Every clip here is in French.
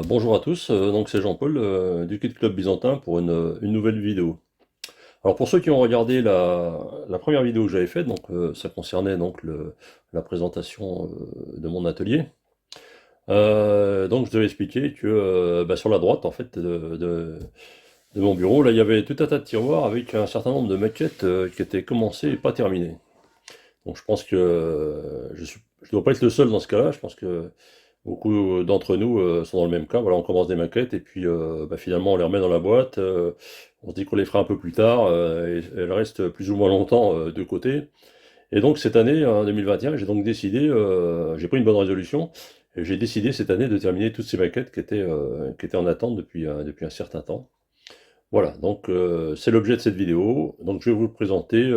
Bonjour à tous, donc c'est Jean-Paul du Kit Club Byzantin pour une nouvelle vidéo. Alors pour ceux qui ont regardé la première vidéo que j'avais faite, donc ça concernait donc la présentation de mon atelier. Donc je devais expliquer que sur la droite en fait de mon bureau, là il y avait tout un tas de tiroirs avec un certain nombre de maquettes qui étaient commencées et pas terminées. Donc je pense que je dois pas être le seul dans ce cas-là, je pense que beaucoup d'entre nous sont dans le même cas. Voilà, on commence des maquettes et puis finalement on les remet dans la boîte. On se dit qu'on les fera un peu plus tard et elles restent plus ou moins longtemps de côté. Et donc cette année, en 2021, j'ai donc décidé, j'ai pris une bonne résolution, et j'ai décidé cette année de terminer toutes ces maquettes qui étaient en attente depuis un certain temps. Voilà, donc c'est l'objet de cette vidéo. Donc je vais vous présenter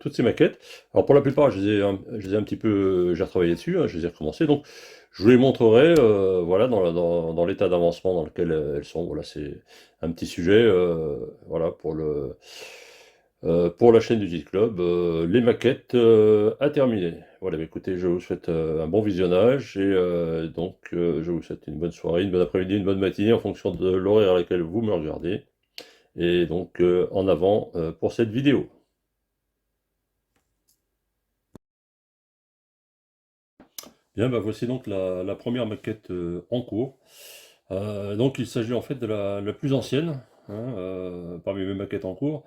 toutes ces maquettes. Alors pour la plupart, je les ai un petit peu, j'ai retravaillé dessus, hein, je les ai recommencées. Donc je vous les montrerai voilà, dans l'état d'avancement dans lequel elles sont. Voilà, c'est un petit sujet voilà, pour la chaîne du Git Club. Les maquettes à terminer. Voilà, bah, écoutez, je vous souhaite un bon visionnage et je vous souhaite une bonne soirée, une bonne après-midi, une bonne matinée en fonction de l'horaire à laquelle vous me regardez. Et donc en avant pour cette vidéo. Bien, bah, voici donc la première maquette en cours. Donc il s'agit en fait de la plus ancienne hein, parmi mes maquettes en cours.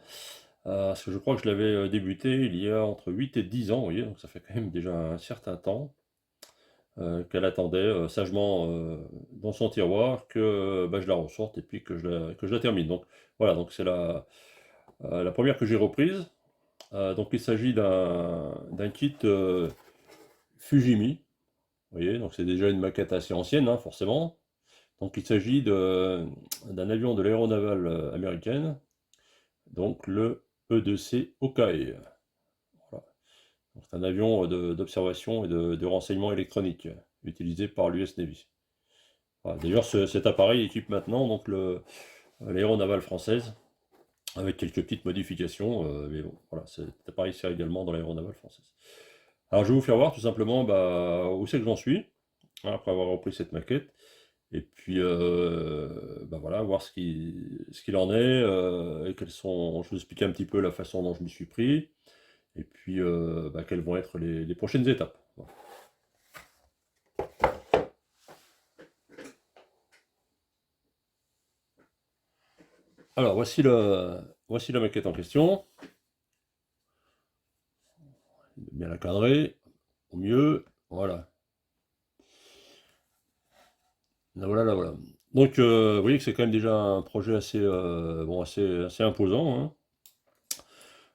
Parce que je crois que je l'avais débuté il y a entre 8 et 10 ans, vous voyez, donc ça fait quand même déjà un certain temps qu'elle attendait sagement dans son tiroir que je la ressorte et puis que je la termine. Donc voilà, donc c'est la première que j'ai reprise. Donc il s'agit d'un kit Fujimi. Vous voyez, donc c'est déjà une maquette assez ancienne, hein, forcément. Donc il s'agit d'un avion de l'aéronavale américaine, donc le E2C Hawkeye. Voilà. Donc, c'est un avion d'observation et de renseignement électronique utilisé par l'US Navy. Voilà. D'ailleurs, cet appareil équipe maintenant donc l'aéronavale française avec quelques petites modifications, mais bon, voilà, cet appareil sert également dans l'aéronavale française. Alors je vais vous faire voir tout simplement où c'est que j'en suis, hein, après avoir repris cette maquette. Et puis, voilà, voir ce qu'il en est, et quelles sont, je vais vous expliquer un petit peu la façon dont je m'y suis pris, et puis quelles vont être les prochaines étapes. Voilà. Alors, voici la maquette en question. Bien la cadrer, au mieux, voilà. Là, voilà, là, voilà. Donc, vous voyez que c'est quand même déjà un projet assez imposant, hein.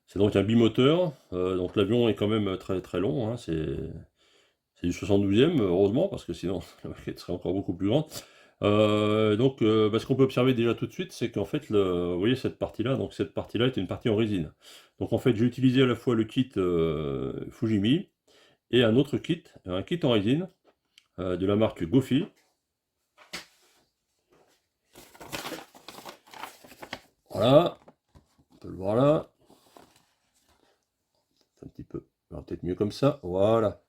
C'est donc un bimoteur, donc l'avion est quand même très très long, hein, c'est du 72e, heureusement, parce que sinon la maquette serait encore beaucoup plus grande. Ce qu'on peut observer déjà tout de suite, c'est qu'en fait, vous voyez cette partie-là, donc cette partie-là est une partie en résine. Donc en fait, j'ai utilisé à la fois le kit Fujimi et un kit en résine de la marque Gofi. Voilà, on peut le voir là, un petit peu, peut-être mieux comme ça, voilà.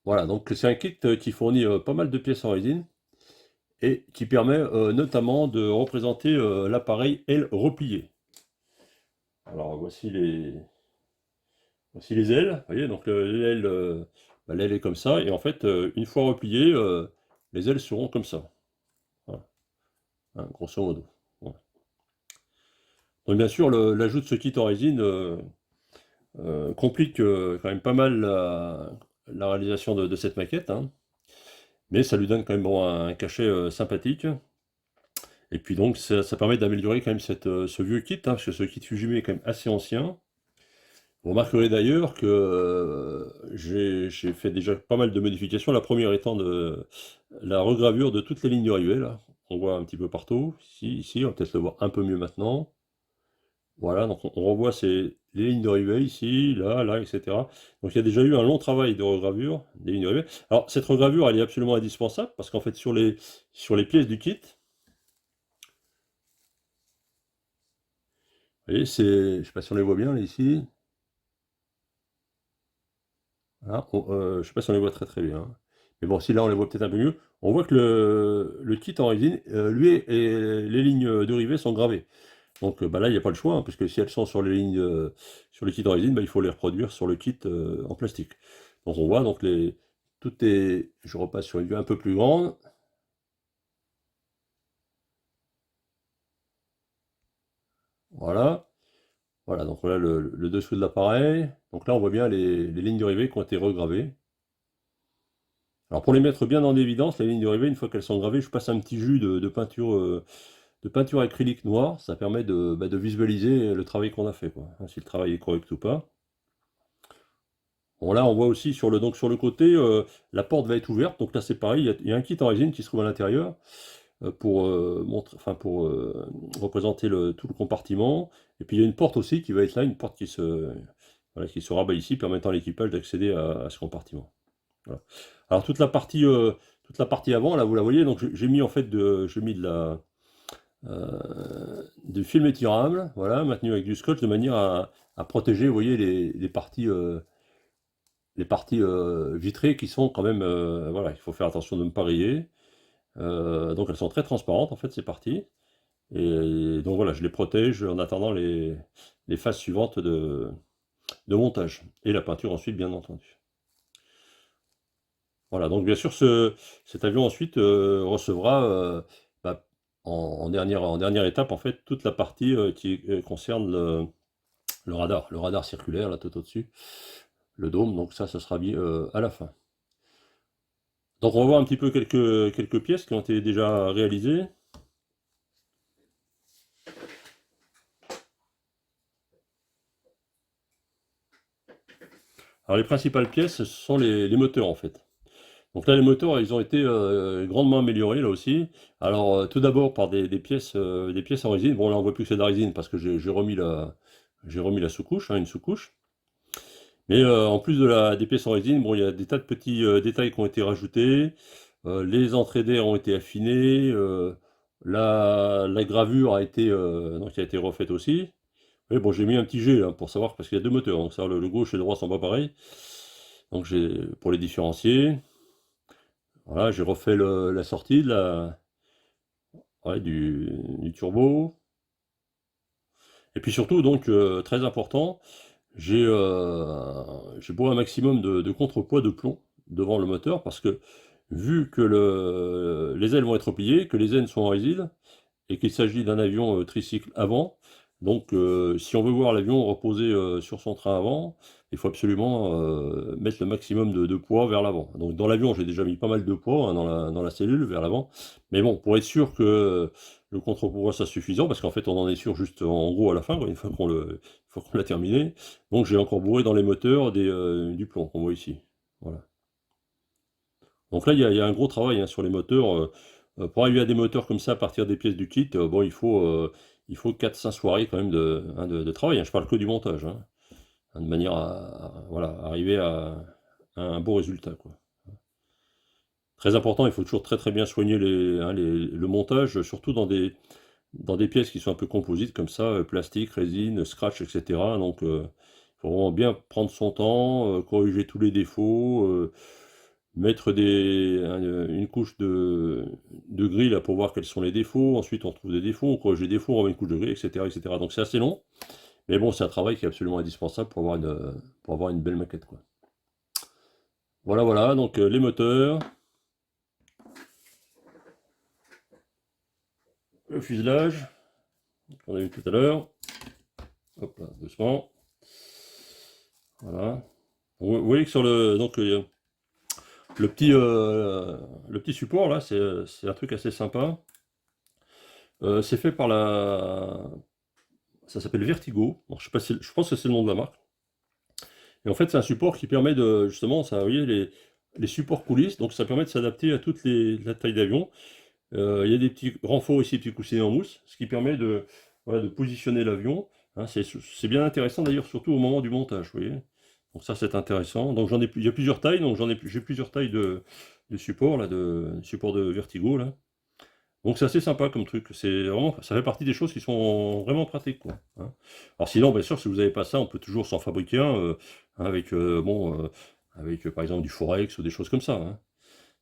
Voilà, donc c'est un kit qui fournit pas mal de pièces en résine et qui permet notamment de représenter l'appareil aile repliée. Alors voici les ailes, vous voyez, donc l'aile est comme ça, et en fait, une fois repliée, les ailes seront comme ça. Voilà, hein, grosso modo. Voilà. Donc bien sûr, l'ajout de ce kit en résine complique quand même pas mal la réalisation de cette maquette, hein, mais ça lui donne quand même bon, un cachet sympathique. Et puis donc ça permet d'améliorer quand même ce vieux kit, hein, parce que ce kit Fujimi est quand même assez ancien. Vous remarquerez d'ailleurs que j'ai fait déjà pas mal de modifications. La première étant de la regravure de toutes les lignes d'arrivée, là. On voit un petit peu partout. Ici, on va peut-être le voir un peu mieux maintenant. Voilà, donc on revoit les lignes d'arrivée ici, là, etc. Donc il y a déjà eu un long travail de regravure des lignes d'arrivée. Alors cette regravure, elle est absolument indispensable parce qu'en fait sur les pièces du kit, vous voyez, je ne sais pas si on les voit bien là, ici. Voilà, je ne sais pas si on les voit très très bien, hein. Mais bon, si là on les voit peut-être un peu mieux, on voit que le kit en résine, lui, et les lignes de rivet sont gravées. Donc bah, là, il n'y a pas le choix, hein, parce que si elles sont sur les lignes, sur le kit en résine, bah, il faut les reproduire sur le kit en plastique. Donc on voit, donc tout est, je repasse sur une vue un peu plus grande. Voilà. Voilà, donc voilà le dessous de l'appareil. Donc là, on voit bien les lignes de rivet qui ont été regravées. Alors pour les mettre bien en évidence, les lignes de rivet, une fois qu'elles sont gravées, je passe un petit jus de peinture acrylique noire. Ça permet de visualiser le travail qu'on a fait, quoi, hein, si le travail est correct ou pas. Bon, là, on voit aussi donc sur le côté, la porte va être ouverte. Donc là, c'est pareil, il y a un kit en résine qui se trouve à l'intérieur pour, enfin, pour représenter tout le compartiment. Et puis il y a une porte aussi qui va être là, une porte voilà, qui se rabat ici, permettant à l'équipage d'accéder à ce compartiment. Voilà. Alors toute la partie avant, là, vous la voyez, donc j'ai mis en fait j'ai mis du film étirable, voilà, maintenu avec du scotch de manière à protéger, vous voyez, les parties vitrées qui sont quand même, voilà, il faut faire attention de ne pas rayer. Donc elles sont très transparentes en fait ces parties. Et donc voilà, je les protège en attendant les phases suivantes de montage. Et la peinture ensuite, bien entendu. Voilà, donc bien sûr, cet avion ensuite recevra bah, en dernière étape en fait toute la partie qui concerne le radar circulaire là tout au-dessus, le dôme, donc ça sera mis à la fin. Donc on va voir un petit peu quelques pièces qui ont été déjà réalisées. Alors les principales pièces, ce sont les moteurs en fait. Donc là les moteurs ils ont été grandement améliorés là aussi. Alors tout d'abord par des pièces en résine. Bon là on voit plus que c'est de la résine parce que j'ai remis la sous-couche, hein, une sous-couche. Mais en plus des pièces en résine, bon il y a des tas de petits détails qui ont été rajoutés. Les entrées d'air ont été affinées. La gravure a été refaite aussi. Oui, bon, j'ai mis un petit G là, pour savoir, parce qu'il y a deux moteurs, donc ça, le gauche et le droit sont pas pareils. Donc pour les différencier, voilà, j'ai refait la sortie ouais, du turbo. Et puis surtout, donc, très important, j'ai beau un maximum de contrepoids de plomb devant le moteur, parce que vu que les ailes vont être pliées, que les ailes sont en résine, et qu'il s'agit d'un avion tricycle avant. Donc, si on veut voir l'avion reposer sur son train avant, il faut absolument mettre le maximum de poids vers l'avant. Donc, dans l'avion, j'ai déjà mis pas mal de poids hein, dans la cellule vers l'avant. Mais bon, pour être sûr que le contrepoids soit suffisant, parce qu'en fait, on en est sûr juste en gros à la fin, quoi, une fois qu'on l'a terminé. Donc, j'ai encore bourré dans les moteurs du plomb qu'on voit ici. Voilà. Donc là, il y a un gros travail hein, sur les moteurs. Pour arriver à des moteurs comme ça à partir des pièces du kit, bon, il faut 4-5 soirées quand même de travail, hein. Je parle que du montage, hein, de manière voilà, arriver à un beau résultat, quoi. Très important, il faut toujours très très bien soigner le montage, surtout dans des pièces qui sont un peu composites comme ça, plastique, résine, scratch, etc. Donc il faut vraiment bien prendre son temps, corriger tous les défauts, mettre une couche de gris là pour voir quels sont les défauts, ensuite on trouve des défauts, on corrige les défauts, on remet une couche de gris, etc. etc. Donc c'est assez long, mais bon, c'est un travail qui est absolument indispensable pour avoir une belle maquette, quoi. Voilà, voilà, donc les moteurs, le fuselage, qu'on a vu tout à l'heure. Hop là, doucement. Voilà. Vous voyez que sur le petit support là, c'est un truc assez sympa. C'est fait par ça s'appelle Vertigo. Bon, je sais pas je pense que c'est le nom de la marque. Et en fait, c'est un support qui permet justement, ça, vous voyez, les supports coulisses, donc ça permet de s'adapter à toutes la taille d'avion. Il y a des petits renforts ici, petits coussinets en mousse, ce qui permet voilà, de positionner l'avion. Hein, c'est bien intéressant d'ailleurs, surtout au moment du montage, vous voyez. Donc ça, c'est intéressant. Donc il y a plusieurs tailles, donc j'ai plusieurs tailles de supports, là, de supports de Vertigo, là. Donc c'est assez sympa comme truc. C'est vraiment, ça fait partie des choses qui sont vraiment pratiques, quoi, hein. Alors sinon, bien sûr, si vous n'avez pas ça, on peut toujours s'en fabriquer un avec, bon, avec par exemple du Forex ou des choses comme ça, hein.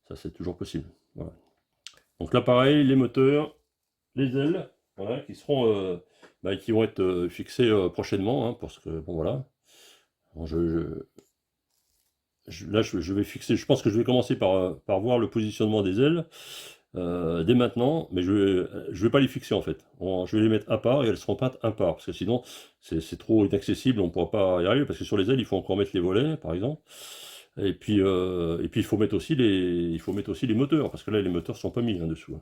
Ça, c'est toujours possible. Voilà. Donc l'appareil, les moteurs, les ailes, voilà, qui seront, qui vont être fixées prochainement, hein, parce que, bon voilà. Bon, là, je vais fixer, je pense que je vais commencer par voir le positionnement des ailes dès maintenant, mais je vais pas les fixer en fait. Je vais les mettre à part et elles seront peintes à part, parce que sinon c'est trop inaccessible, on ne pourra pas y arriver, parce que sur les ailes, il faut encore mettre les volets, par exemple. Et puis il faut mettre aussi les moteurs, parce que là, les moteurs sont pas mis hein, dessous, hein.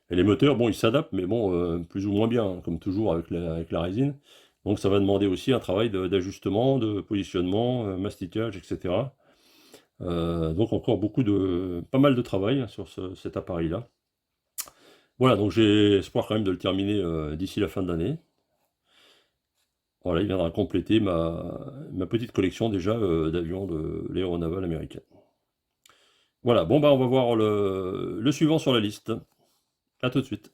Et les moteurs, bon, ils s'adaptent, mais bon, plus ou moins bien, hein, comme toujours avec la résine. Donc ça va demander aussi un travail d'ajustement, de positionnement, masticage, etc. Donc encore pas mal de travail hein, sur cet appareil-là. Voilà, donc j'ai espoir quand même de le terminer d'ici la fin de l'année. Voilà, il viendra compléter ma petite collection déjà d'avions de l'aéronavale américaine. Voilà, bon bah on va voir le suivant sur la liste. À tout de suite.